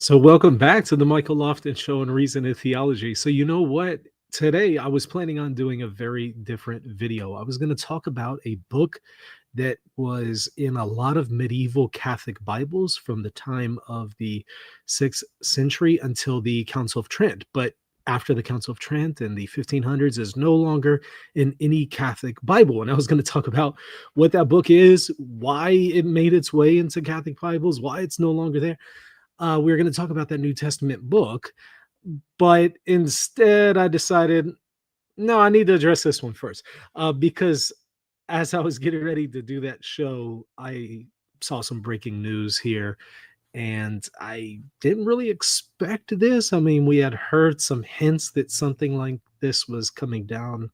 So, welcome back to the Michael Lofton Show on Reason and Theology. So, you know what? Today, I was planning on doing a very different video. I was going to talk about a book that was in a lot of medieval Catholic Bibles from the time of the 6th century until the Council of Trent. But after the Council of Trent in the 1500s is no longer in any Catholic Bible. And I was going to talk about what that book is, why it made its way into Catholic Bibles, why it's no longer there. We were going to talk about that New Testament book, but instead I decided, no, I need to address this one first, because as I was getting ready to do that show, I saw some breaking news here, and I didn't really expect this. I mean, we had heard some hints that something like this was coming down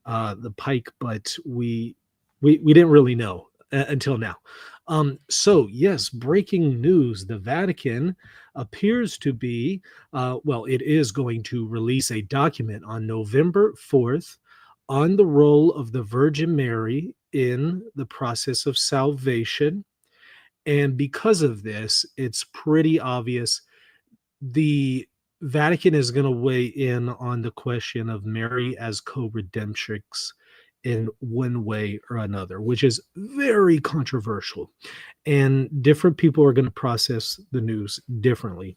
the pike, but we didn't really know until now. So yes, breaking news: the Vatican appears to be, well, it is going to release a document on November 4th on the role of the Virgin Mary in the process of salvation. And because of this, it's pretty obvious the Vatican is going to weigh in on the question of Mary as co-redemptrix in one way or another, which is very controversial. And different people are going to process the news differently.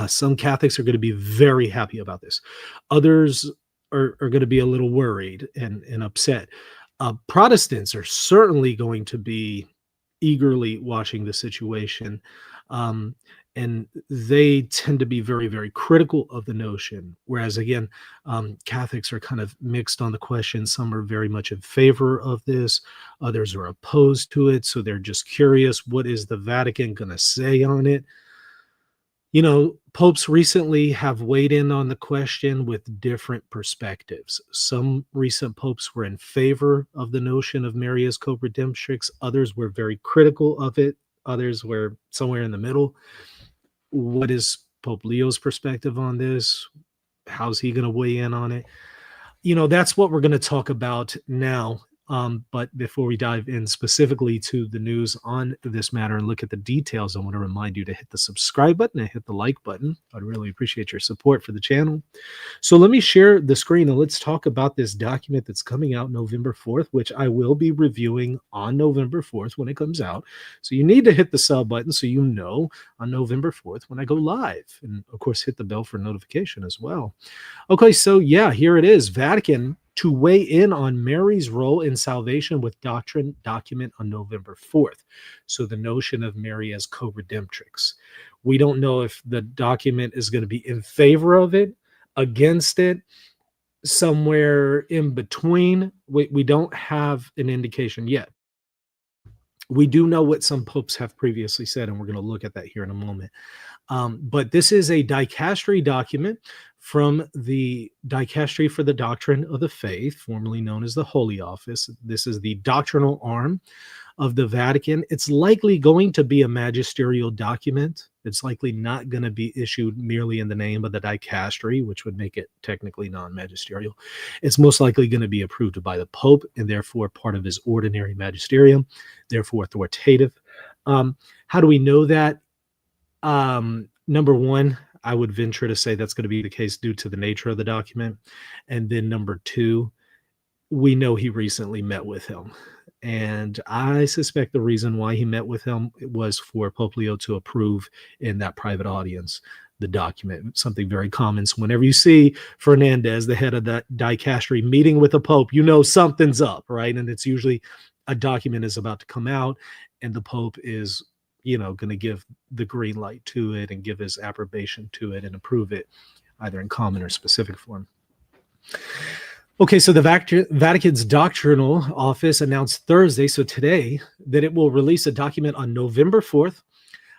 Some Catholics are going to be very happy about this. Others are going to be a little worried and upset. Protestants are certainly going to be eagerly watching the situation. And they tend to be very, very critical of the notion. Whereas, again, Catholics are kind of mixed on the question. Some are very much in favor of this, others are opposed to it. So they're just curious, what is the Vatican going to say on it? You know, popes recently have weighed in on the question with different perspectives. Some recent popes were in favor of the notion of Mary as co-redemptrix. Others were very critical of it. Others were somewhere in the middle. What is Pope Leo's perspective on this? How's he going to weigh in on it? You know, that's what we're going to talk about now. But before we dive in specifically to the news on this matter and look at the details, I want to remind you to hit the subscribe button and hit the like button. I'd really appreciate your support for the channel. So let me share the screen and let's talk about this document that's coming out November 4th, which I will be reviewing on November 4th when it comes out. So you need to hit the sub button so you know on November 4th when I go live. And of course, hit the bell for notification as well. Okay, so yeah, here it is. Vatican to weigh in on Mary's role in salvation with doctrine document on November 4th. So the notion of Mary as co-redemptrix. We don't know if the document is going to be in favor of it, against it, somewhere in between. We don't have an indication yet. We do know what some popes have previously said, and we're going to look at that here in a moment. But this is a dicastery document from the Dicastery for the Doctrine of the Faith, formerly known as the Holy Office. This is the doctrinal arm of the Vatican. It's likely going to be a magisterial document. It's likely not going to be issued merely in the name of the dicastery, which would make it technically non-magisterial. It's most likely going to be approved by the Pope and therefore part of his ordinary magisterium, therefore authoritative. How do we know that? Number one, I would venture to say that's going to be the case due to the nature of the document. And then number two, we know he recently met with him. And I suspect the reason why he met with him was for Pope Leo to approve in that private audience the document. Something very common. So whenever you see Fernandez, the head of that dicastery, meeting with the Pope, you know something's up, right? And it's usually a document is about to come out and the Pope is, you know, going to give the green light to it and give his approbation to it and approve it either in common or specific form. Okay, so the Vatican's doctrinal office announced Thursday, so today, that it will release a document on November 4th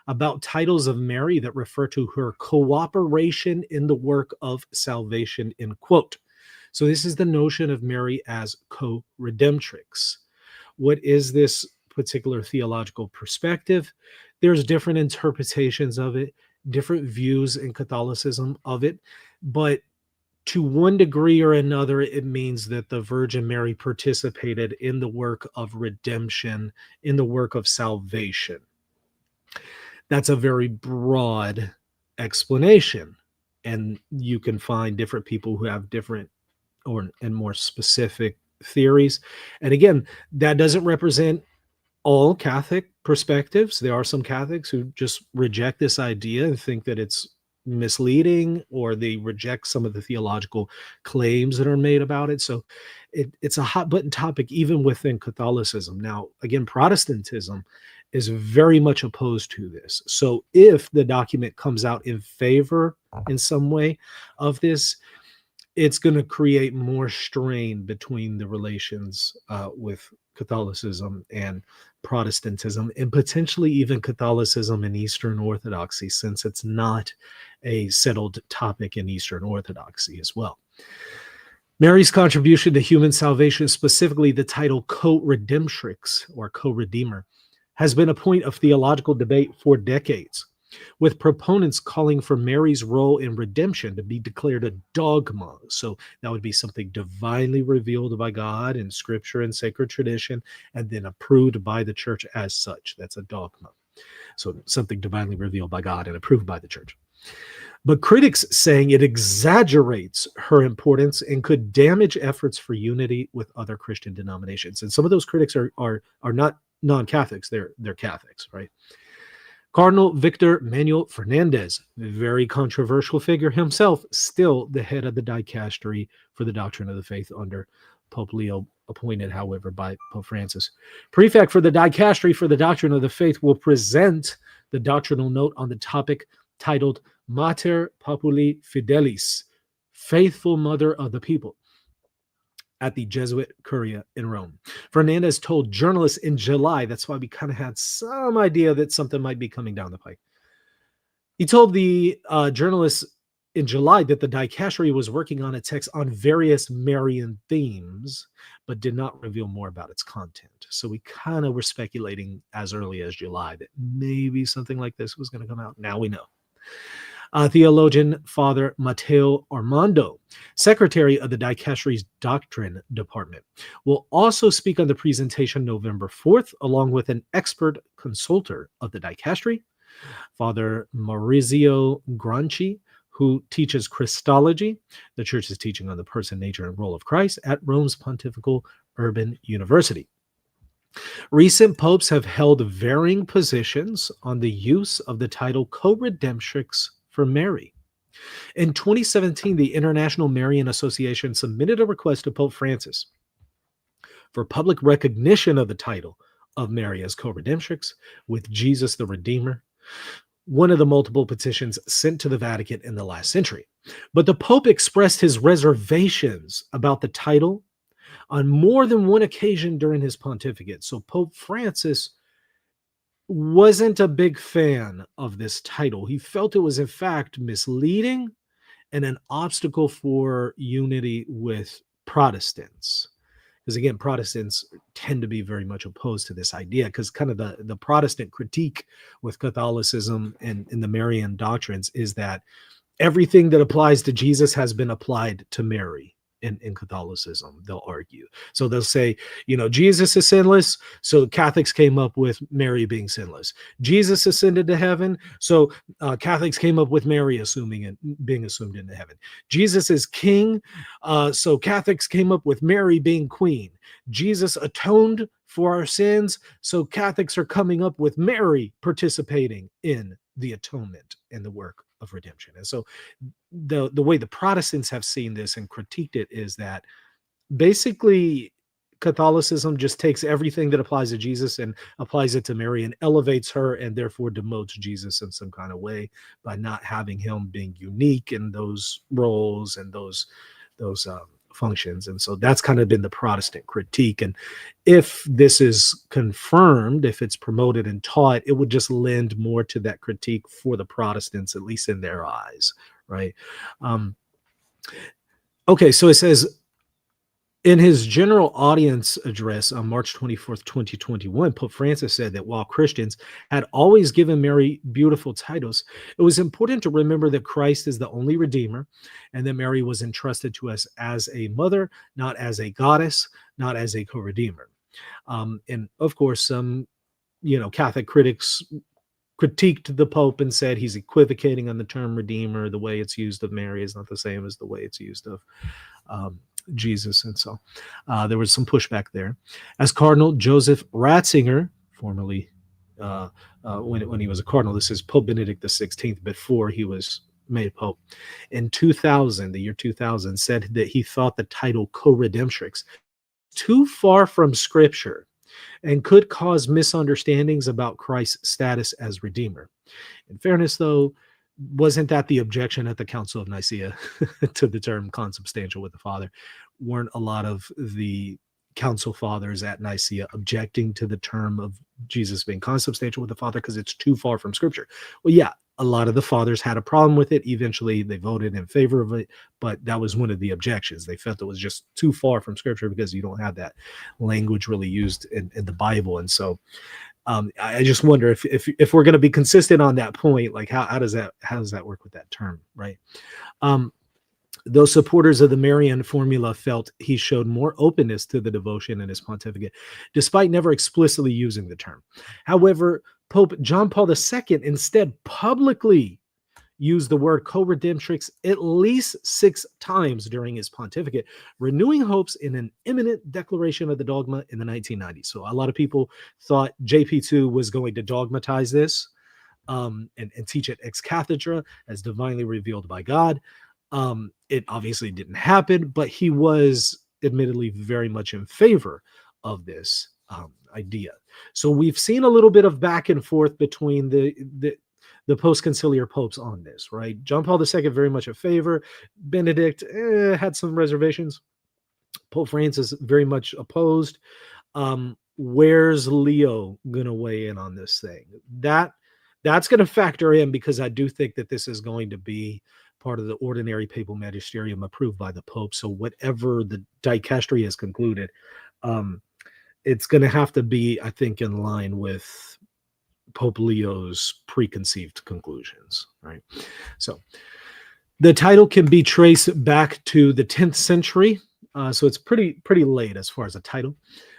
about titles of Mary that refer to her cooperation in the work of salvation, end quote. So this is the notion of Mary as co-redemptrix. What is this particular theological perspective? There's different interpretations of it, different views in Catholicism of it, but to one degree or another, it means that the Virgin Mary participated in the work of redemption, in the work of salvation. That's a very broad explanation. And you can find different people who have different and more specific theories. And again, that doesn't represent all Catholic perspectives. There are some Catholics who just reject this idea and think that it's misleading, or they reject some of the theological claims that are made about it. So it's a hot button topic even within Catholicism. Now, again, Protestantism is very much opposed to this. So if the document comes out in favor in some way of this, it's going to create more strain between the relations with Catholicism and Protestantism, and potentially even Catholicism and Eastern Orthodoxy, since it's not a settled topic in Eastern Orthodoxy as well. Mary's contribution to human salvation, specifically the title Co-Redemptrix or Co-Redeemer, has been a point of theological debate for decades, with proponents calling for Mary's role in redemption to be declared a dogma. So that would be something divinely revealed by God in scripture and sacred tradition, and then approved by the church as such. That's a dogma. So something divinely revealed by God and approved by the church. But critics saying it exaggerates her importance and could damage efforts for unity with other Christian denominations. And some of those critics are not non-Catholics, they're Catholics, right? Cardinal Victor Manuel Fernandez, a very controversial figure himself, still the head of the dicastery for the doctrine of the faith under Pope Leo, appointed, however, by Pope Francis. Prefect for the dicastery for the doctrine of the faith will present the doctrinal note on the topic titled Mater Populi Fidelis, Faithful Mother of the People, at the Jesuit Curia in Rome. Fernandez told journalists in July, that's why we kind of had some idea that something might be coming down the pike. He told the journalists in July that the dicastery was working on a text on various Marian themes, but did not reveal more about its content. So we kind of were speculating as early as July that maybe something like this was going to come out. Now we know. Theologian Father Mateo Armando, secretary of the dicastery's doctrine department, will also speak on the presentation November 4th, along with an expert consultor of the dicastery, Father Maurizio Granchi, who teaches Christology, the church's teaching on the person, nature, and role of Christ, at Rome's Pontifical Urban University. Recent popes have held varying positions on the use of the title Co-Redemptrix for Mary. In 2017, the International Marian Association submitted a request to Pope Francis for public recognition of the title of Mary as Co-Redemptrix with Jesus the Redeemer, one of the multiple petitions sent to the Vatican in the last century. But the Pope expressed his reservations about the title on more than one occasion during his pontificate. So Pope Francis wasn't a big fan of this title. He felt it was in fact misleading and an obstacle for unity with Protestants. Because again, Protestants tend to be very much opposed to this idea, because kind of the Protestant critique with Catholicism and in the Marian doctrines is that everything that applies to Jesus has been applied to Mary. In Catholicism, they'll argue. So they'll say, Jesus is sinless, so Catholics came up with Mary being sinless. Jesus ascended to heaven, so Catholics came up with Mary being assumed into heaven. Jesus is king, so Catholics came up with Mary being queen. Jesus atoned for our sins, so Catholics are coming up with Mary participating in the atonement and the work of redemption. And so the way the Protestants have seen this and critiqued it is that basically Catholicism just takes everything that applies to Jesus and applies it to Mary and elevates her, and therefore demotes Jesus in some kind of way by not having him being unique in those roles and those functions. And so that's kind of been the Protestant critique. And if this is confirmed, if it's promoted and taught, it would just lend more to that critique for the Protestants, at least in their eyes, right? Okay, so it says, in his general audience address on March 24th, 2021, Pope Francis said that while Christians had always given Mary beautiful titles, it was important to remember that Christ is the only Redeemer, and that Mary was entrusted to us as a mother, not as a goddess, not as a co-redeemer. And of course, some Catholic critics critiqued the Pope and said he's equivocating on the term Redeemer. The way it's used of Mary is not the same as the way it's used of Jesus. And so there was some pushback there. As Cardinal Joseph Ratzinger, formerly when he was a cardinal, this is Pope Benedict XVI, before he was made Pope, in 2000, the year 2000, said that he thought the title Co-Redemptrix too far from Scripture and could cause misunderstandings about Christ's status as Redeemer. In fairness, though, wasn't that the objection at the Council of Nicaea to the term consubstantial with the Father? Weren't a lot of the council fathers at Nicaea objecting to the term of Jesus being consubstantial with the Father because it's too far from Scripture? Well, yeah, a lot of the fathers had a problem with it. Eventually, they voted in favor of it, but that was one of the objections. They felt it was just too far from Scripture because you don't have that language really used in the Bible. And so I just wonder if we're going to be consistent on that point, like how does that work with that term, right? Those supporters of the Marian formula felt he showed more openness to the devotion in his pontificate, despite never explicitly using the term. However, Pope John Paul II instead publicly used the word co-redemptrix at least 6 times during his pontificate, renewing hopes in an imminent declaration of the dogma in the 1990s. So a lot of people thought JP2 was going to dogmatize this and teach it ex cathedra as divinely revealed by God. It obviously didn't happen, but he was admittedly very much in favor of this idea. So we've seen a little bit of back and forth between the post-conciliar popes on this, right? John Paul II very much in favor. Benedict had some reservations. Pope Francis very much opposed. Where's Leo going to weigh in on this thing? That's going to factor in, because I do think that this is going to be part of the ordinary papal magisterium approved by the Pope. So whatever the dicastery has concluded, it's going to have to be, I think, in line with Pope Leo's preconceived conclusions, right? So the title can be traced back to the 10th century. So it's pretty late as far as a title,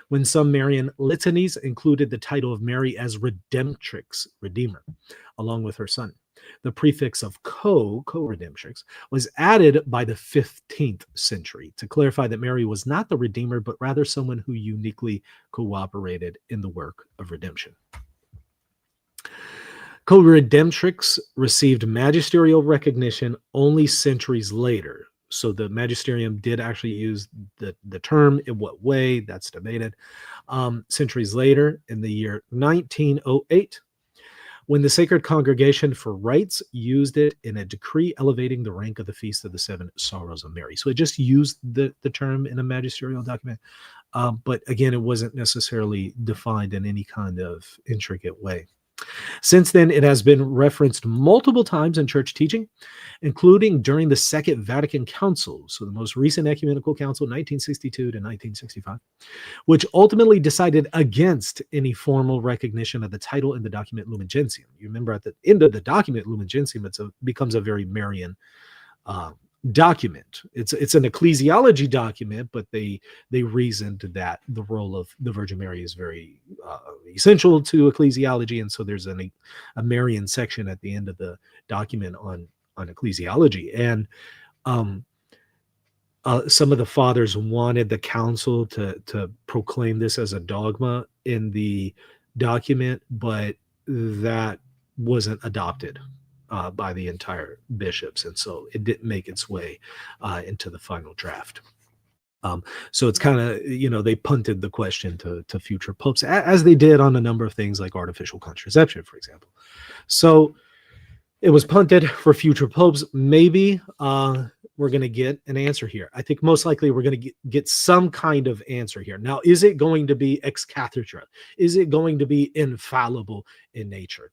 when some Marian litanies included the title of Mary as Redemptrix, Redeemer, along with her son. The prefix of co-redemptrix, was added by the 15th century to clarify that Mary was not the Redeemer, but rather someone who uniquely cooperated in the work of redemption. Co-Redemptrix received magisterial recognition only centuries later. So the magisterium did actually use the term. In what way? That's debated. Centuries later, in the year 1908, when the Sacred Congregation for Rights used it in a decree elevating the rank of the Feast of the Seven Sorrows of Mary. So it just used the term in a magisterial document. But again, it wasn't necessarily defined in any kind of intricate way. Since then, it has been referenced multiple times in church teaching, including during the Second Vatican Council, so the most recent ecumenical council, 1962 to 1965, which ultimately decided against any formal recognition of the title in the document Lumen Gentium. You remember at the end of the document Lumen Gentium, it becomes a very Marian document. It's an ecclesiology document, but they reasoned that the role of the Virgin Mary is very essential to ecclesiology, and so there's a Marian section at the end of the document on ecclesiology. And some of the fathers wanted the council to proclaim this as a dogma in the document, but that wasn't adopted by the entire bishops, and so it didn't make its way into the final draft. So it's kind of, they punted the question to future popes, as they did on a number of things like artificial contraception, for example. So it was punted for future popes. Maybe we're going to get an answer here. I think most likely we're going to get some kind of answer here. Now, is it going to be ex cathedra? Is it going to be infallible in nature?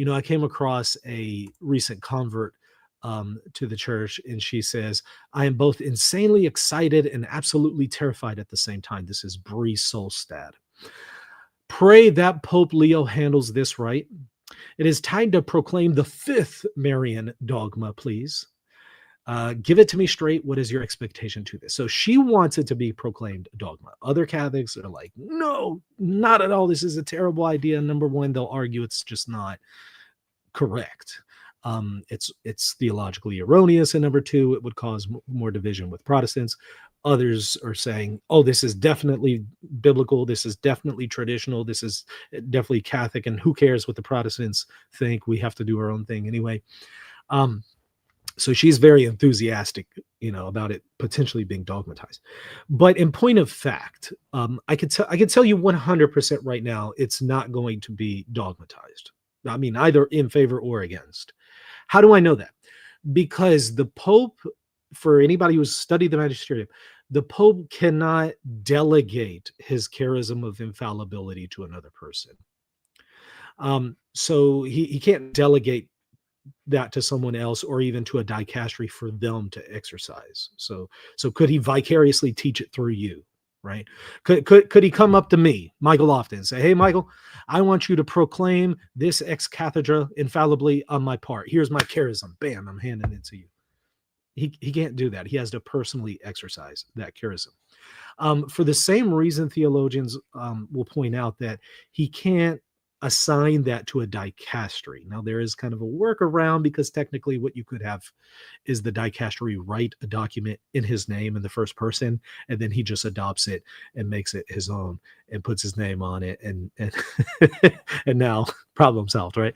I came across a recent convert to the church, and she says, I am both insanely excited and absolutely terrified at the same time. This is Bree Solstad. Pray that Pope Leo handles this right. It is time to proclaim the 5th Marian dogma, please. Give it to me straight. What is your expectation to this? So she wants it to be proclaimed dogma. Other Catholics are like, no, not at all. This is a terrible idea. Number one, they'll argue it's just not correct. It's theologically erroneous, and number two, it would cause more division with Protestants. Others are saying, "Oh, this is definitely biblical. This is definitely traditional. This is definitely Catholic, and who cares what the Protestants think? We have to do our own thing anyway." Um, so she's very enthusiastic, about it potentially being dogmatized. But in point of fact, I could tell you 100% right now, it's not going to be dogmatized. I mean, either in favor or against. How do I know that? Because the Pope, for anybody who's studied the Magisterium, the Pope cannot delegate his charism of infallibility to another person. So he can't delegate that to someone else or even to a dicastery for them to exercise. So could he vicariously teach it through you, right? Could he come up to me, Michael Lofton, and say, "Hey, Michael, I want you to proclaim this ex cathedra infallibly on my part. Here's my charism. Bam, I'm handing it to you." He can't do that. He has to personally exercise that charism. For the same reason, theologians will point out that he can't assign that to a dicastery. Now, there is kind of a workaround because technically what you could have is the dicastery write a document in his name in the first person, and then he just adopts it and makes it his own and puts his name on it, and and now problem solved, right?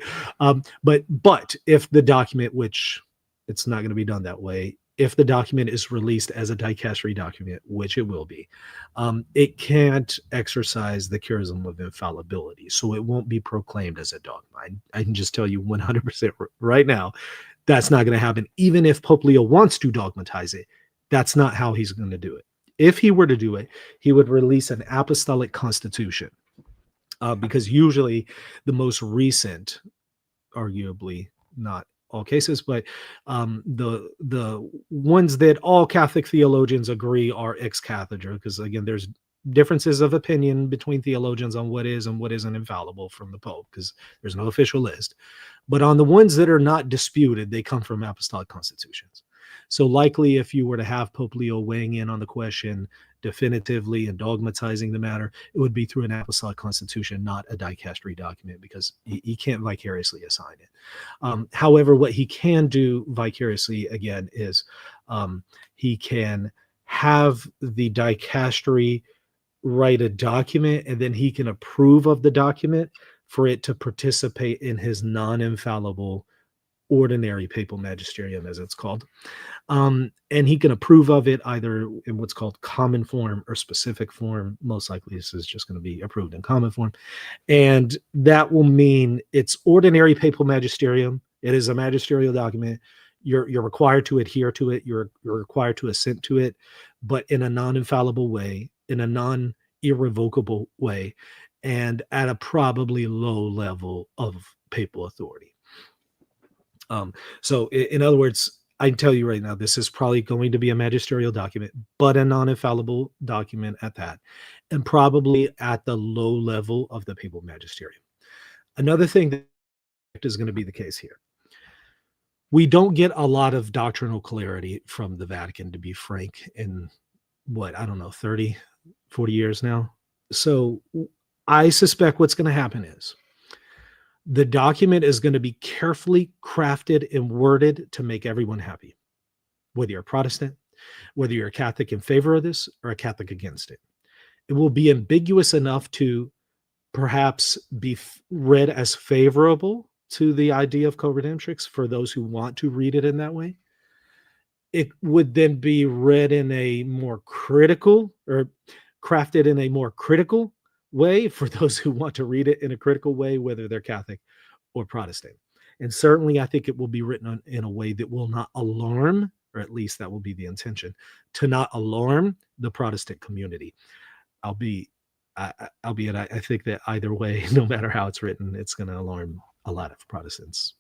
But if the document, which it's not going to be done that way, if the document is released as a dicastery document, which it will be, it can't exercise the charism of infallibility. So it won't be proclaimed as a dogma. I can just tell you 100% right now, that's not going to happen. Even if Pope Leo wants to dogmatize it, that's not how he's going to do it. If he were to do it, he would release an apostolic constitution, because usually the most recent, arguably not all cases, but the ones that all Catholic theologians agree are ex cathedra, because again, there's differences of opinion between theologians on what is and what isn't infallible from the Pope, because there's no official list. But on the ones that are not disputed, they come from apostolic constitutions. So likely, if you were to have Pope Leo weighing in on the question definitively and dogmatizing the matter, it would be through an apostolic constitution, not a dicastery document, because he can't vicariously assign it. However, what he can do vicariously, again, is he can have the dicastery write a document, and then he can approve of the document for it to participate in his non-infallible ordinary papal magisterium, as it's called. And he can approve of it either in what's called common form or specific form. Most likely this is just going to be approved in common form. And that will mean it's ordinary papal magisterium. It is a magisterial document. You're required to adhere to it. You're required to assent to it, but in a non-infallible way, in a non-irrevocable way, and at a probably low level of papal authority. So in other words, I can tell you right now, this is probably going to be a magisterial document, but a non-infallible document at that, and probably at the low level of the papal magisterium. Another thing that is going to be the case here, we don't get a lot of doctrinal clarity from the Vatican, to be frank, in what, I don't know, 30, 40 years now. So I suspect what's going to happen is the document is going to be carefully crafted and worded to make everyone happy, whether you're a Protestant, whether you're a Catholic in favor of this or a Catholic against it. It will be ambiguous enough to perhaps be read as favorable to the idea of Co-Redemptrix for those who want to read it in that way. It would then be read in a more critical, or crafted in a more critical way for those who want to read it in a critical way, whether they're Catholic or Protestant. And certainly, I think it will be written in a way that will not alarm, or at least that will be the intention, to not alarm the Protestant community. Albeit I think that either way, no matter how it's written, it's going to alarm a lot of Protestants,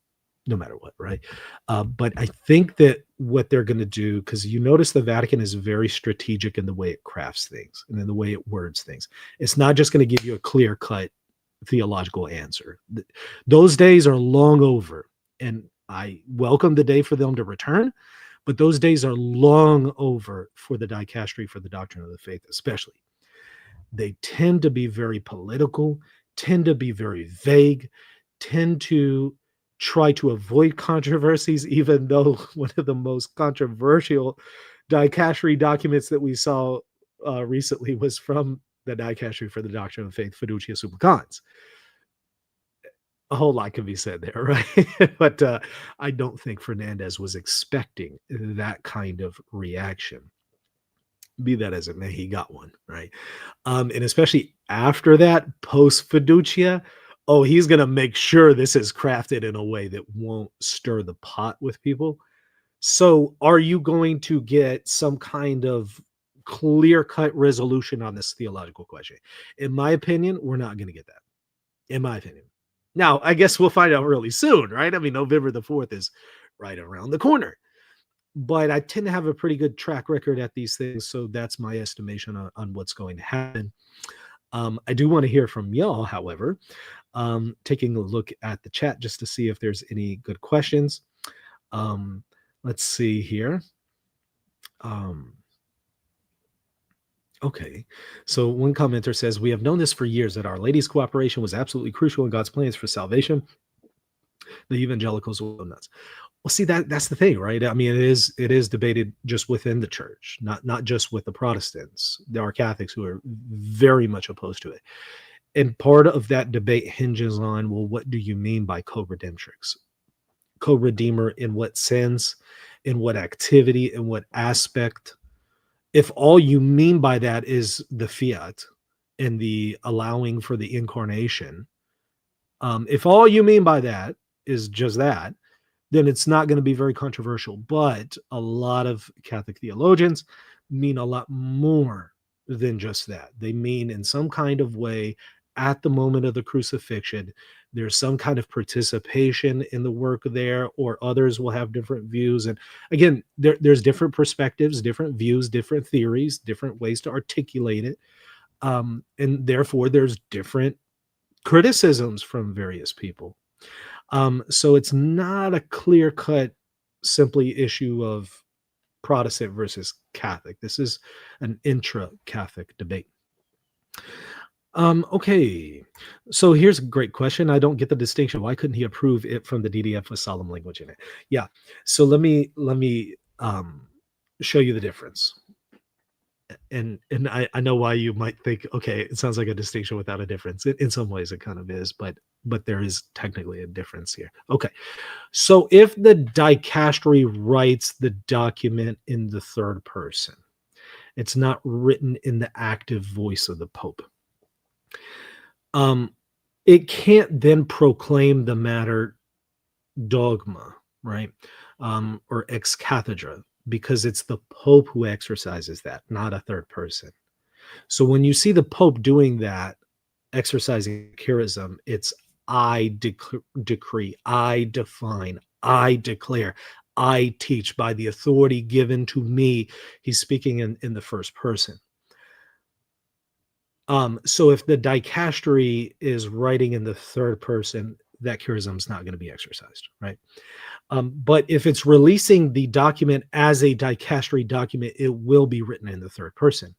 no matter what, right? But I think that what they're going to do, because you notice the Vatican is very strategic in the way it crafts things and in the way it words things. It's not just going to give you a clear-cut theological answer. Those days are long over, and I welcome the day for them to return, but those days are long over for the dicastery for the doctrine of the faith, especially. They tend to be very political, tend to be very vague, tend to try to avoid controversies, even though one of the most controversial dicastery documents that we saw recently was from the dicastery for the Doctrine of Faith, Fiducia Supplicans. A whole lot can be said there, right? But I don't think Fernandez was expecting that kind of reaction. Be that as it may, he got one, right? And especially after that, post fiducia, oh, he's going to make sure this is crafted in a way that won't stir the pot with people. So, are you going to get some kind of clear cut resolution on this theological question? In my opinion, we're not going to get that. In my opinion. Now, I guess we'll find out really soon, right? I mean, November the 4th is right around the corner. But I tend to have a pretty good track record at these things. So that's my estimation on what's going to happen. I do want to hear from y'all, however, taking a look at the chat just to see if there's any good questions. Let's see here. Okay, so one commenter says, we have known this for years that Our Lady's cooperation was absolutely crucial in God's plans for salvation. The evangelicals will go nuts. Well, see, that's the thing, right? I mean, it is debated just within the church, not just with the Protestants. There are Catholics who are very much opposed to it. And part of that debate hinges on, well, what do you mean by co-redemptrix? Co-redeemer in what sense, in what activity, in what aspect? If all you mean by that is the fiat and the allowing for the incarnation, if all you mean by that is just that, then it's not going to be very controversial. But a lot of Catholic theologians mean a lot more than just that. They mean in some kind of way at the moment of the crucifixion, there's some kind of participation in the work there, or others will have different views. And again, there's different perspectives, different views, different theories, different ways to articulate it. And therefore, there's different criticisms from various people. So it's not a clear-cut, simply issue of Protestant versus Catholic. This is an intra-Catholic debate. Okay, so here's a great question. I don't get the distinction. Why couldn't he approve it from the DDF with solemn language in it? Yeah, so let me show you the difference. And I know why you might think, okay, it sounds like a distinction without a difference. In some ways, it kind of is, but there is technically a difference here. Okay, so if the dicastery writes the document in the third person, it's not written in the active voice of the Pope. It can't then proclaim the matter dogma, right? Or ex cathedra, because it's the Pope who exercises that, not a third person. So when you see the Pope doing that, exercising charism, it's I decree, I define, I declare, I teach by the authority given to me. He's speaking in the first person. So if the dicastery is writing in the third person, that charism is not going to be exercised, right? But if it's releasing the document as a dicastery document, it will be written in the third person.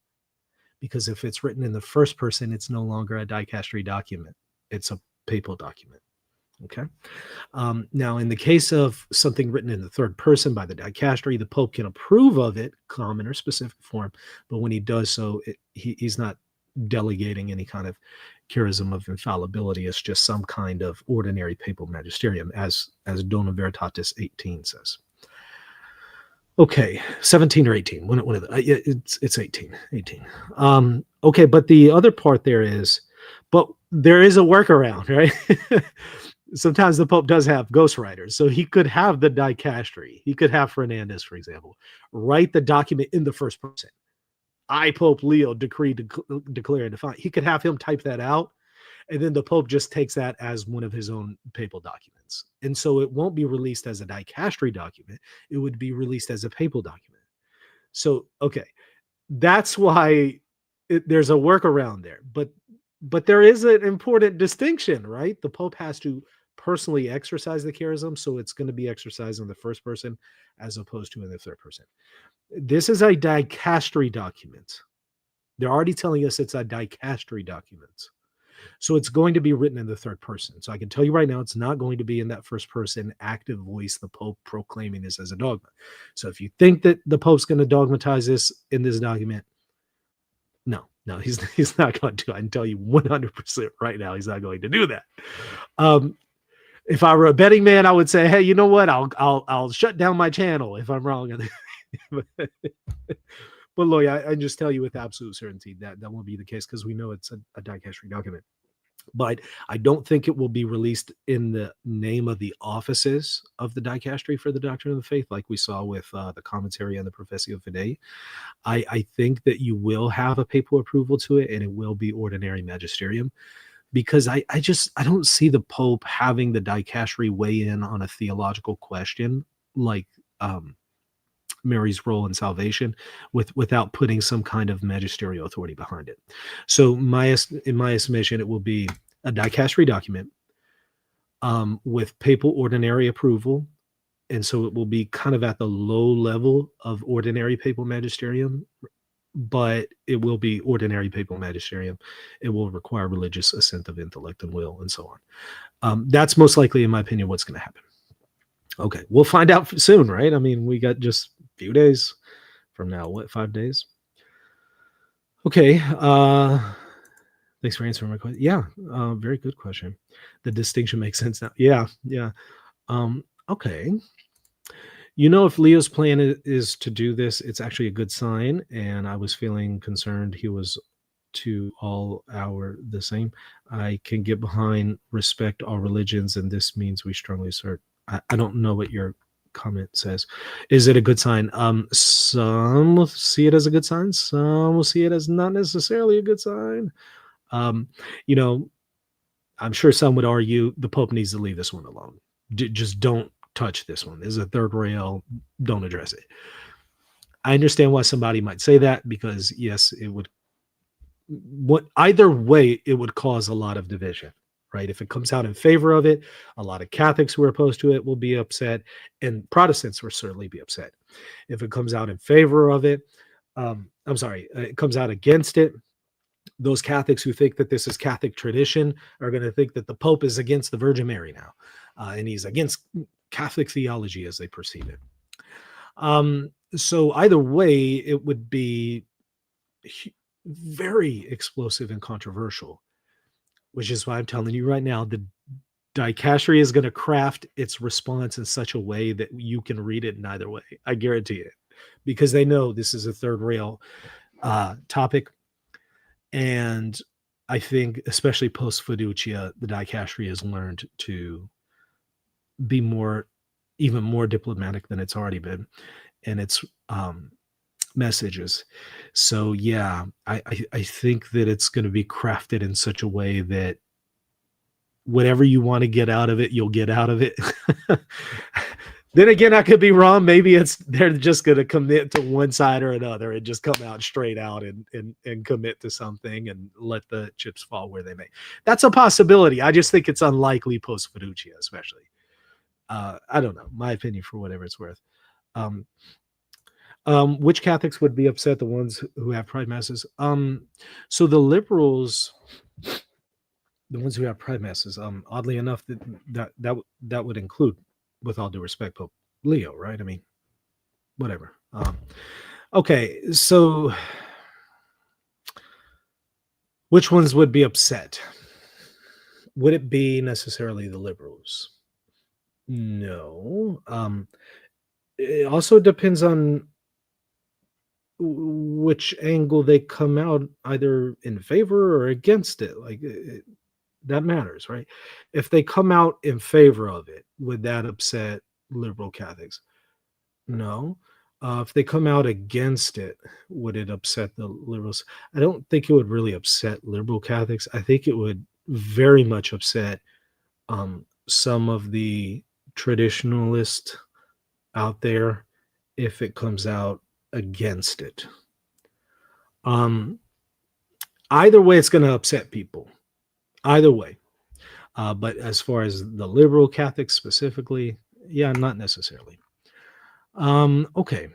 Because if it's written in the first person, it's no longer a dicastery document. It's a papal document. Okay. Now, in the case of something written in the third person by the dicastery, the Pope can approve of it, common or specific form. But when he does so, he's not delegating any kind of charism of infallibility. It's just some kind of ordinary papal magisterium, as Dona Veritatis 18 says. Okay, 17 or 18. One of the, it's 18. Okay, but the other part there is, but there is a workaround, right? Sometimes the Pope does have ghostwriters, so he could have the dicastery. He could have Fernandez, for example, write the document in the first person. I, Pope Leo, decree, declare, and define. He could have him type that out, and then the Pope just takes that as one of his own papal documents. And so it won't be released as a dicastery document. It would be released as a papal document. So, okay, that's why there's a workaround there. But there is an important distinction, right? The Pope has to personally exercise the charism, so it's going to be exercised in the first person as opposed to in the third person. This is a dicastery document. They're already telling us it's a dicastery document. So it's going to be written in the third person. So I can tell you right now, it's not going to be in that first person active voice, the Pope proclaiming this as a dogma. So if you think that the Pope's going to dogmatize this in this document, no, he's not going to. I can tell you 100% right now, he's not going to do that. If I were a betting man, I would say, hey, you know what? I'll shut down my channel if I'm wrong. But Lloyd, I just tell you with absolute certainty that won't be the case, because we know it's a dicastery document. But I don't think it will be released in the name of the offices of the dicastery for the doctrine of the faith, like we saw with the commentary on the Professio Fidei. I think that you will have a papal approval to it, and it will be ordinary magisterium, because I don't see the Pope having the dicastery weigh in on a theological question like Mary's role in salvation without putting some kind of magisterial authority behind it. So in my estimation, it will be a dicastery document with papal ordinary approval. And so it will be kind of at the low level of ordinary papal magisterium, but it will be ordinary papal magisterium. It will require religious assent of intellect and will, and so on. That's most likely, in my opinion, what's going to happen. Okay, we'll find out soon, right? I mean, we got just a few days from now. What, 5 days? Okay. Thanks for answering my question. Yeah, very good question. The distinction makes sense now. Yeah. Okay. You know, if Leo's plan is to do this, it's actually a good sign. And I was feeling concerned he was to all the same. I can get behind respect all religions, and this means we strongly assert. I don't know what your comment says. Is it a good sign? Some will see it as a good sign. Some will see it as not necessarily a good sign. You know, I'm sure some would argue the Pope needs to leave this one alone. Just don't touch this one. This is a third rail. Don't address it. I understand why somebody might say that, because yes, it would. Either way, it would cause a lot of division, right? If it comes out in favor of it, a lot of Catholics who are opposed to it will be upset, and Protestants will certainly be upset. If it comes out in favor of it, it comes out against it, those Catholics who think that this is Catholic tradition are going to think that the Pope is against the Virgin Mary now, and he's against Catholic theology as they perceive it. So either way, it would be very explosive and controversial, which is why I'm telling you right now, the dicastery is going to craft its response in such a way that you can read it in either way. I guarantee it, because they know this is a third rail topic. And I think, especially post Fiducia, the dicastery has learned to be even more diplomatic than it's already been in its messages. So yeah, I think that it's going to be crafted in such a way that whatever you want to get out of it, you'll get out of it. Then again, I could be wrong. Maybe they're just going to commit to one side or another and just come out straight out and commit to something and let the chips fall where they may. That's a possibility. I just think it's unlikely post Fiducia, especially. I don't know. My opinion, for whatever it's worth. Which Catholics would be upset? The ones who have pride masses. So the liberals, the ones who have pride masses. Oddly enough, that would include, with all due respect, Pope Leo, right? I mean, whatever. Okay, so which ones would be upset? Would it be necessarily the liberals? No. It also depends on which angle they come out, either in favor or against it. Like that matters, right? If they come out in favor of it, would that upset liberal Catholics? No. If they come out against it, would it upset the liberals? I don't think it would really upset liberal Catholics. I think it would very much upset some of the traditionalists out there if it comes out against it. Either way, it's going to upset people. Either way. But as far as the liberal Catholics specifically, yeah, not necessarily. Okay.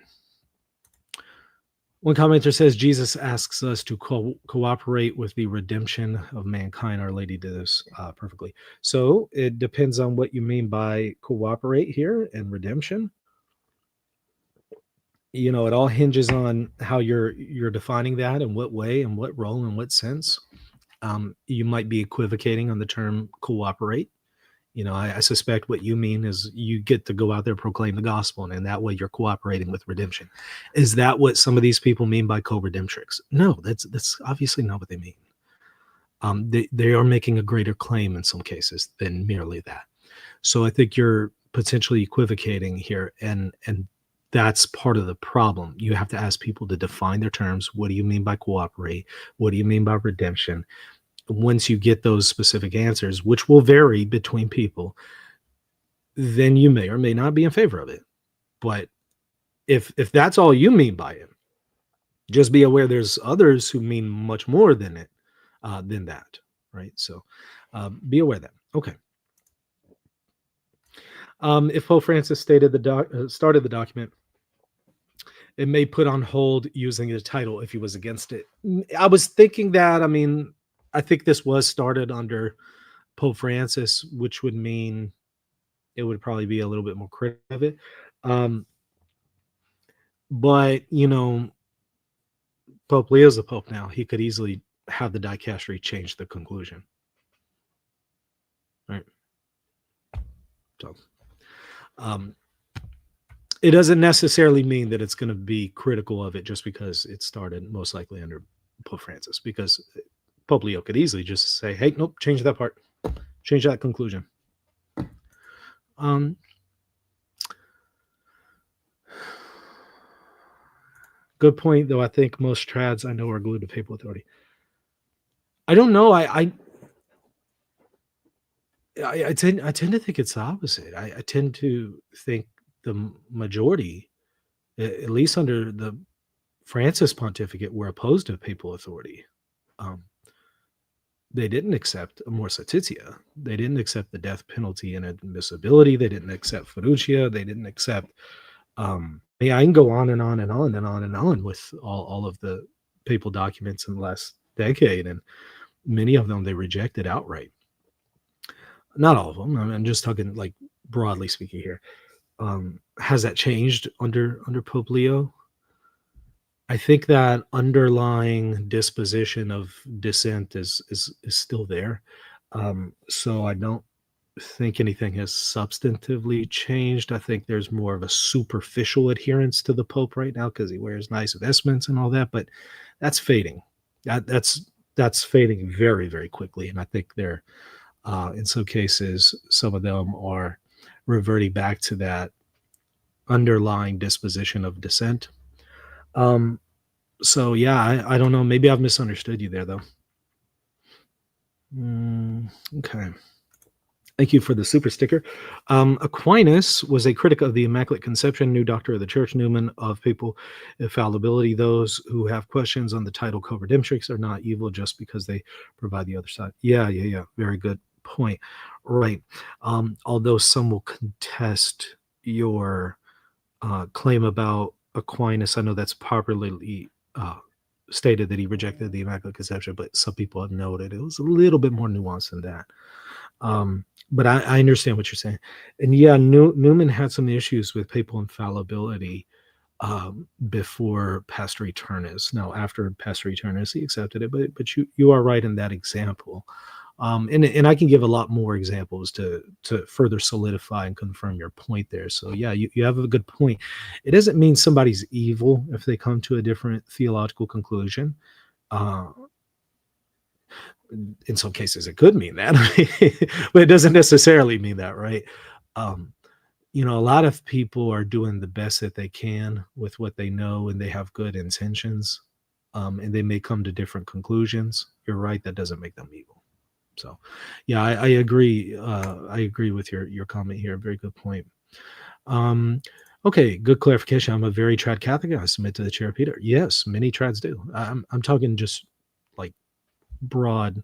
One commenter says Jesus asks us to cooperate with the redemption of mankind. Our Lady did this perfectly. So it depends on what you mean by cooperate here and redemption. You know, it all hinges on how you're defining that, in what way, and what role, and what sense. You might be equivocating on the term cooperate. You know, I suspect what you mean is you get to go out there, proclaim the gospel, and in that way you're cooperating with redemption. Is that what some of these people mean by co-redemptrix? No, that's obviously not what they mean. They are making a greater claim in some cases than merely that. So I think you're potentially equivocating here, and that's part of the problem. You have to ask people to define their terms. What do you mean by cooperate? What do you mean by redemption? Once you get those specific answers, which will vary between people, then you may or may not be in favor of it. But if that's all you mean by it, just be aware there's others who mean much more than it, than that, right? So be aware of that. Okay. If Pope Francis started the document, it may put on hold using the title if he was against it. I was thinking that. I mean, I think this was started under Pope Francis, which would mean it would probably be a little bit more critical of it. But, you know, Pope Leo's the Pope now. He could easily have the dicastery change the conclusion. Right. So, it doesn't necessarily mean that it's going to be critical of it just because it started most likely under Pope Francis, because Pope Leo could easily just say, hey, nope, change that part, change that conclusion. Good point, though. I think most trads I know are glued to papal authority. I don't know. I tend to think it's the opposite. I tend to think the majority, at least under the Francis pontificate, were opposed to papal authority. They didn't accept amorsa titia. They didn't accept the death penalty and admissibility. They didn't accept fiducia. They didn't accept. Yeah, I can go on and on and on and on and on with all of the papal documents in the last decade, and many of them they rejected outright. Not all of them. I'm just talking like broadly speaking here. Has that changed under Pope Leo? I think that underlying disposition of dissent is still there. So I don't think anything has substantively changed. I think there's more of a superficial adherence to the Pope right now because he wears nice vestments and all that, but that's fading. That's fading very, very quickly. And I think they're in some cases, some of them are reverting back to that underlying disposition of dissent. So yeah, I don't know. Maybe I've misunderstood you there, though. Okay. Thank you for the super sticker. Aquinas was a critic of the Immaculate Conception, new doctor of the Church. Newman of papal infallibility. Those who have questions on the title Co-Redemptrix are not evil just because they provide the other side. Yeah. Very good point. Right. Although some will contest your claim about Aquinas, I know that's popularly stated that he rejected the Immaculate Conception, but some people have noted it was a little bit more nuanced than that. But I understand what you're saying. And yeah, Newman had some issues with papal infallibility before Pastor Eternus. Now, after Pastor Eternus, he accepted it, but you are right in that example. And I can give a lot more examples to further solidify and confirm your point there. So yeah, you have a good point. It doesn't mean somebody's evil if they come to a different theological conclusion. In some cases it could mean that, but it doesn't necessarily mean that, right? You know, a lot of people are doing the best that they can with what they know, and they have good intentions, and they may come to different conclusions. You're right, that doesn't make them evil. So yeah, I agree. I agree with your comment here. Very good point. Okay, good clarification. I'm a very trad Catholic. I submit to the chair of Peter. Yes, many trads do. I'm talking just like broad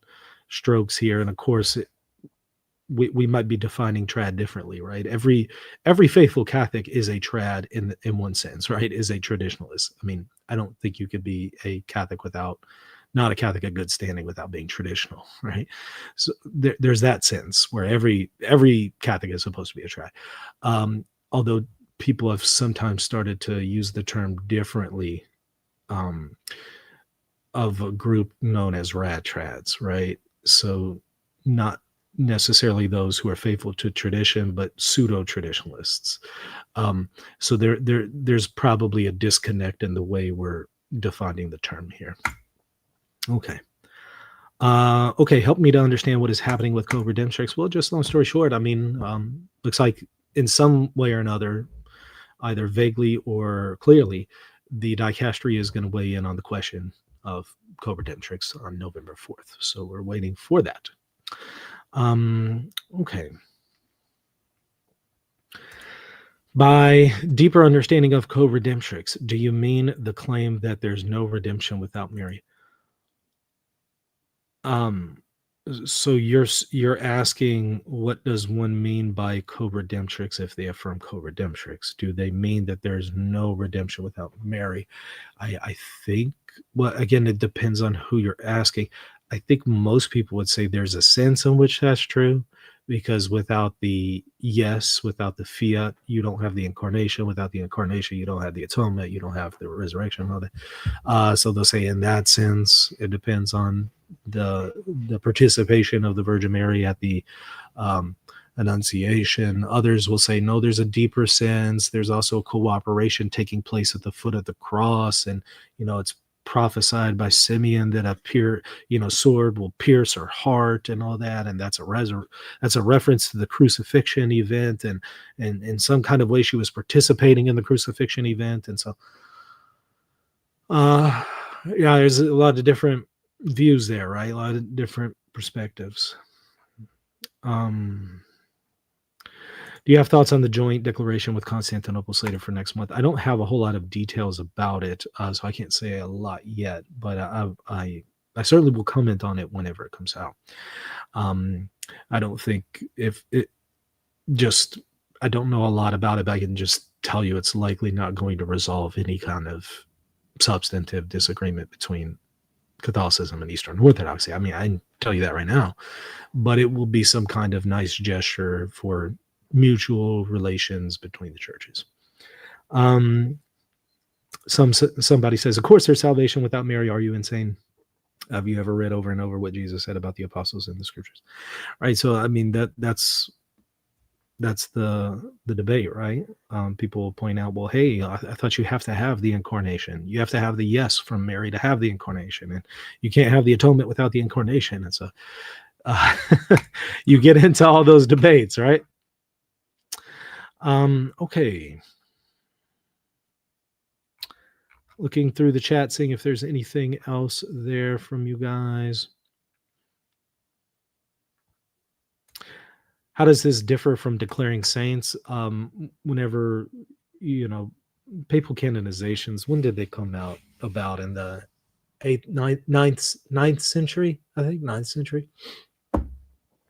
strokes here, and of course we might be defining trad differently, right? Every faithful Catholic is a trad in one sense, right? Is a traditionalist. I mean, I don't think you could be a Catholic without not a Catholic of good standing without being traditional, right? So there's that sense where every Catholic is supposed to be a trad. Although people have sometimes started to use the term differently, um, of a group known as rad trads, right? So not necessarily those who are faithful to tradition, but pseudo traditionalists. So there's probably a disconnect in the way we're defining the term here. Okay. Okay, help me to understand what is happening with Co-Redemptrix. Well, just long story short, I mean, looks like in some way or another, either vaguely or clearly, the dicastery is going to weigh in on the question of Co-Redemptrix on November 4th. So we're waiting for that. Okay. By deeper understanding of Co-Redemptrix, do you mean the claim that there's no redemption without Mary? Um, so you're asking, what does one mean by co-redemptrix if they affirm co-redemptrix? Do they mean that there's no redemption without Mary? I think, well, again, it depends on who you're asking. I think most people would say there's a sense in which that's true, because without the yes, without the fiat, you don't have the incarnation. Without the incarnation, you don't have the atonement. You don't have the resurrection. All that. So they'll say in that sense, it depends on the participation of the Virgin Mary at the Annunciation. Others will say, no, there's a deeper sense. There's also cooperation taking place at the foot of the cross. And, it's prophesied by Simeon that a sword will pierce her heart and all that. And that's a reference to the crucifixion event. And in some kind of way, she was participating in the crucifixion event. And so, there's a lot of different views there, right? A lot of different perspectives. Do you have thoughts on the joint declaration with Constantinople slated for next month? I don't have a whole lot of details about it, so I can't say a lot yet, but I certainly will comment on it whenever it comes out. I don't think I don't know a lot about it, but I can just tell you it's likely not going to resolve any kind of substantive disagreement between Catholicism and Eastern Orthodoxy. I mean, I can tell you that right now, but it will be some kind of nice gesture for mutual relations between the churches. Somebody says, of course there's salvation without Mary. Are you insane? Have you ever read over and over what Jesus said about the apostles in the scriptures? Right. So, I mean, that's the debate, right? People point out, well, hey, I thought you have to have the incarnation. You have to have the yes from Mary to have the incarnation, and you can't have the atonement without the incarnation. And so you get into all those debates, right? Okay. Looking through the chat, seeing if there's anything else there from you guys. How does this differ from declaring saints? Whenever, papal canonizations, when did they come out? About in the 9th century, I think 9th century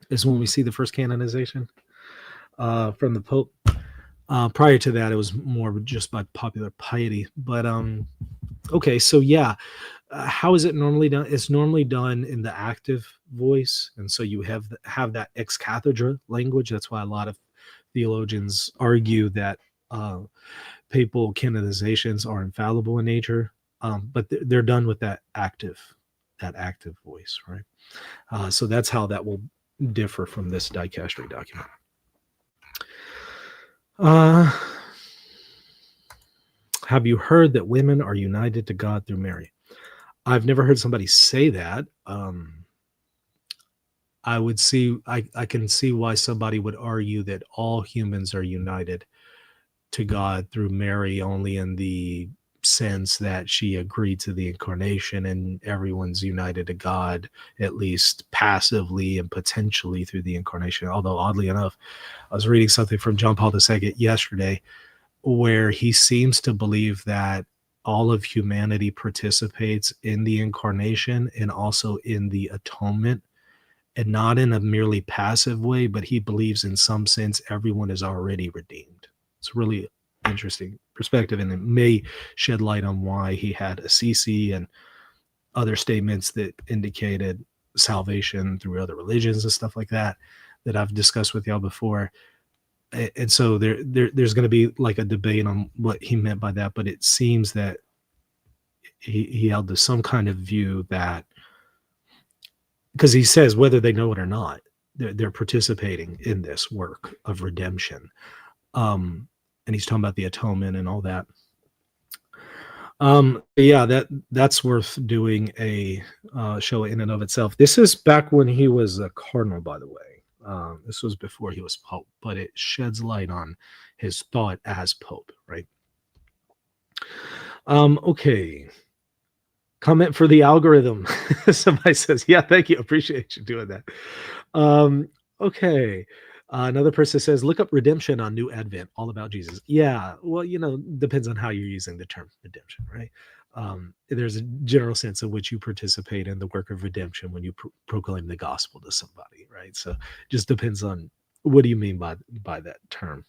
is when we see the first canonization from the Pope. Prior to that, it was more just by popular piety. But okay, so yeah, how is it normally done? It's normally done in the active voice, and so you have that ex cathedra language. That's why a lot of theologians argue that papal canonizations are infallible in nature, but they're done with that active voice, right? So that's how that will differ from this dicastery document. Have you heard that women are united to God through Mary? I've never heard somebody say that. I can see why somebody would argue that all humans are united to God through Mary only in the sense that she agreed to the incarnation, and everyone's united to God at least passively and potentially through the incarnation. Although oddly enough, I was reading something from John Paul II yesterday where he seems to believe that all of humanity participates in the incarnation and also in the atonement and not in a merely passive way, but he believes in some sense everyone is already redeemed. It's really interesting perspective, and it may shed light on why he had Assisi and other statements that indicated salvation through other religions and stuff like that that I've discussed with y'all before. And so there's going to be like a debate on what he meant by that, but it seems that he held to some kind of view that, because he says whether they know it or not, they're participating in this work of redemption. And he's talking about the atonement and all that. Yeah, that's worth doing a show in and of itself. This is back when he was a cardinal, by the way. This was before he was pope, but it sheds light on his thought as pope, right? Okay. Comment for the algorithm. Somebody says, yeah, thank you. Appreciate you doing that. Okay. Another person says, look up redemption on New Advent, all about Jesus. Yeah, well, depends on how you're using the term redemption, right? There's a general sense in which you participate in the work of redemption when you proclaim the gospel to somebody, right? So just depends on what do you mean by that term.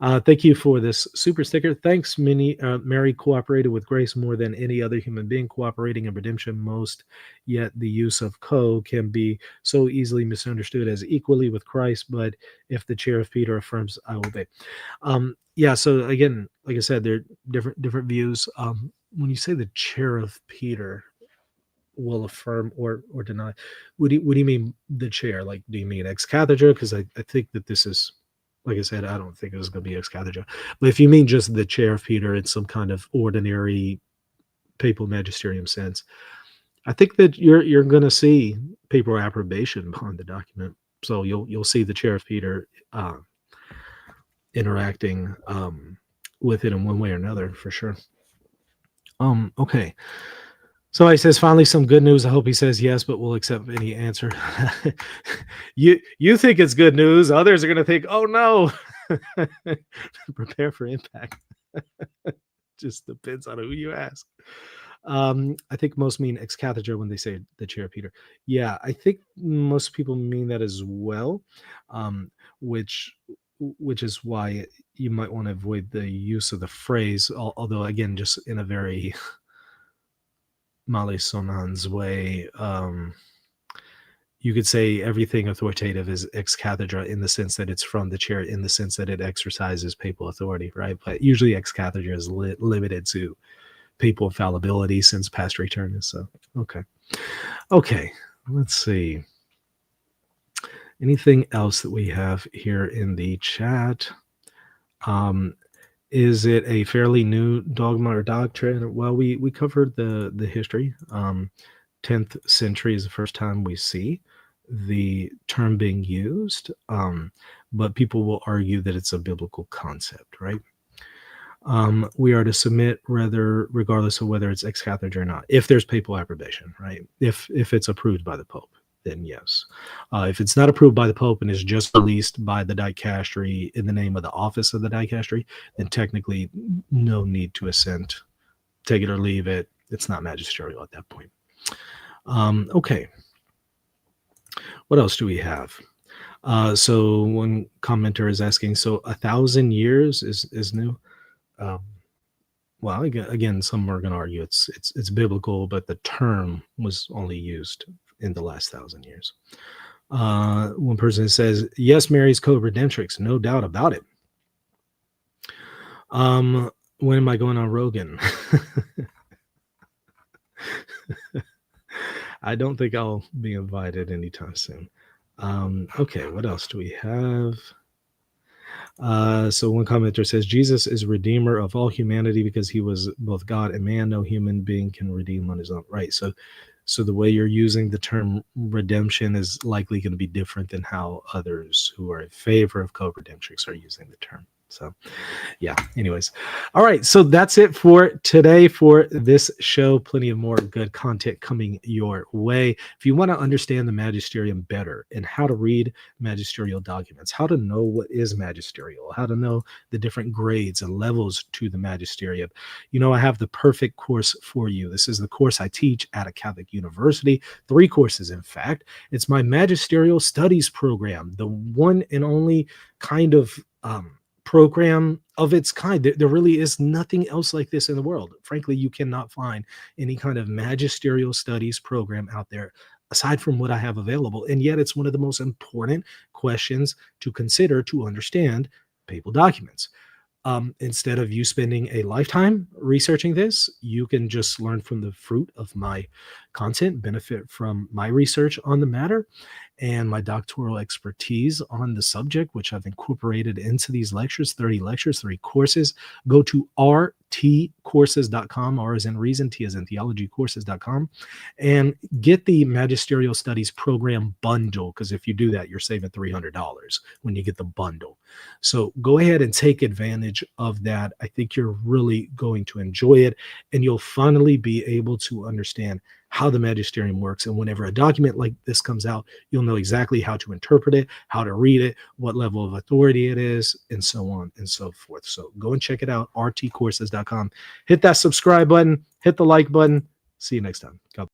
Thank you for this super sticker. Thanks, Mary cooperated with grace more than any other human being cooperating in redemption most, yet the use of can be so easily misunderstood as equally with Christ, but if the chair of Peter affirms, I will obey. Yeah, so again, like I said, there are different views. When you say the chair of Peter will affirm or deny, what do you mean the chair? Like, do you mean ex cathedra? Because I think that this is, like I said, I don't think it was going to be ex cathedra. But if you mean just the chair of Peter in some kind of ordinary papal magisterium sense, I think that you're going to see papal approbation behind the document. So you'll see the chair of Peter interacting with it in one way or another for sure. Okay. So he says, finally, some good news. I hope he says yes, but we'll accept any answer. You think it's good news. Others are going to think, oh, no. Prepare for impact. Just depends on who you ask. I think most mean ex cathedra when they say the chair of Peter. Yeah, I think most people mean that as well, which is why you might want to avoid the use of the phrase, although, again, just in a very Malesonans way, you could say everything authoritative is ex cathedra in the sense that it's from the chair, in the sense that it exercises papal authority, right? But usually ex cathedra is limited to papal infallibility since past returnus. So, okay, let's see. Anything else that we have here in the chat? Is it a fairly new dogma or doctrine? Well, we covered the history. 10th century is the first time we see the term being used, but people will argue that it's a biblical concept, right? We are to submit regardless of whether it's ex cathedra or not, if there's papal approbation, right? If it's approved by the Pope, then yes. If it's not approved by the Pope and is just released by the dicastery in the name of the office of the dicastery, then technically no need to assent. Take it or leave it. It's not magisterial at that point. Okay. What else do we have? So one commenter is asking, so 1,000 years is new? Well, again, some are going to argue it's biblical, but the term was only used in the last 1,000 years. One person says, yes, Mary's Co-Redemptrix, no doubt about it. When am I going on Rogan? I don't think I'll be invited anytime soon. Okay, what else do we have? So one commenter says, Jesus is redeemer of all humanity because he was both God and man. No human being can redeem on his own. Right. So the way you're using the term redemption is likely going to be different than how others who are in favor of co-redemptrix are using the term. So yeah, anyways. All right, so that's it for today for this show. Plenty of more good content coming your way. If you want to understand the magisterium better and how to read magisterial documents, how to know what is magisterial, how to know the different grades and levels to the magisterium, I have the perfect course for you. This is the course I teach at a Catholic university, 3 courses in fact. It's my magisterial studies program, the one and only kind of program of its kind. There really is nothing else like this in the world. Frankly, you cannot find any kind of magisterial studies program out there aside from what I have available. And yet, it's one of the most important questions to consider to understand papal documents. Instead of you spending a lifetime researching this, you can just learn from the fruit of my content, benefit from my research on the matter and my doctoral expertise on the subject, which I've incorporated into these lectures, 30 lectures, 3 courses. Go to rtcourses.com, R as in reason, T as in theology, courses.com, and get the Magisterial Studies Program bundle, because if you do that, you're saving $300 when you get the bundle. So go ahead and take advantage of that. I think you're really going to enjoy it, and you'll finally be able to understand how the magisterium works. And whenever a document like this comes out, you'll know exactly how to interpret it, how to read it, what level of authority it is, and so on and so forth. So go and check it out, rtcourses.com. Hit that subscribe button, hit the like button. See you next time. God